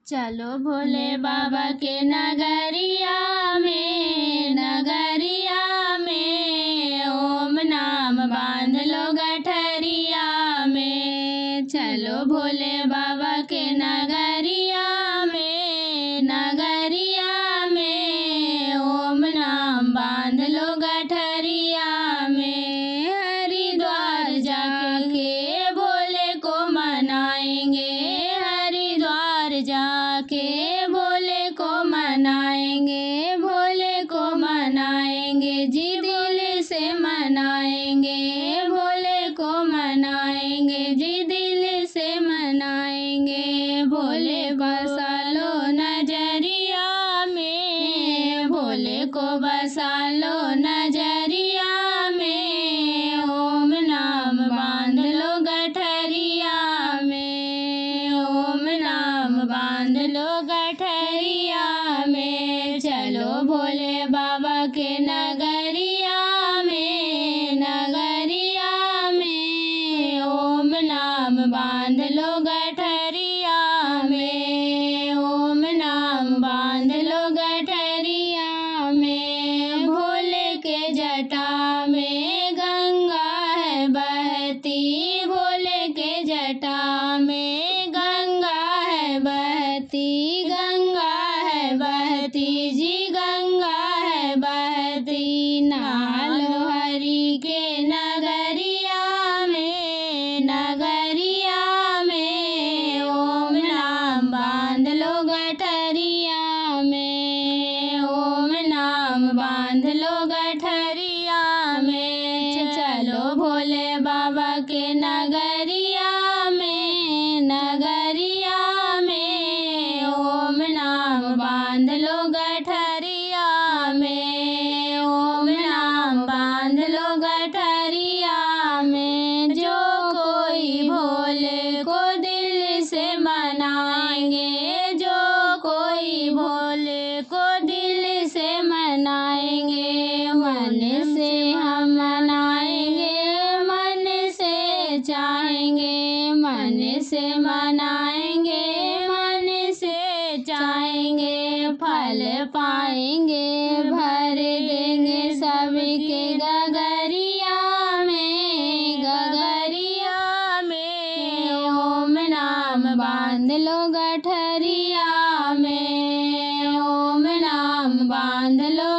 चलो भोले बाबा के नगरिया में ओम नाम बांध लो गठरिया में। चलो भोले बाबा के नगरिया में ओम नाम बांध लो गठरिया में। हरिद्वार जाके भोले को मनाएंगे, हरिद्वार जाके भोले को मनाएंगे, भोले को मनाएंगे जी दिल से मनाएंगे, भोले को मनाएंगे जी दिल से मनाएंगे। भोले बसा लो नजरिया में, भोले को बसा लो नजरिया में। ओम नाम बांध लो गठरिया में, ओम नाम बांध लो गठरिया में। चलो भोले बाबा के नगरिया में ओम नाम बांध लो गठरिया में, ओम नाम बांध लो गठरिया में। भोले के जटा में गंगा है बहती, भोले के जटा में गंगा है बहती, गंगा है बहती जी गंगा है बहती। नालो हरि के नगरिया में ओम नाम बांध लो गठरिया में, ओम नाम बांध लो गठरिया में। चलो भोले बाबा के नगरिया में ओम नाम बांध लो गठरिया में, ओम नाम बांध लो गठरिया में। जो कोई भोले को दिल से मनाएंगे, जो कोई भोले को दिल से मनाएंगे, मन से हम मनाएंगे, मन से चाहेंगे, मन से मनाएंगे, मन से चाहेंगे। फल पाएंगे भर देंगे सबके गगरिया में ओम नाम बांध लो गठरिया में, ओम नाम बांध लो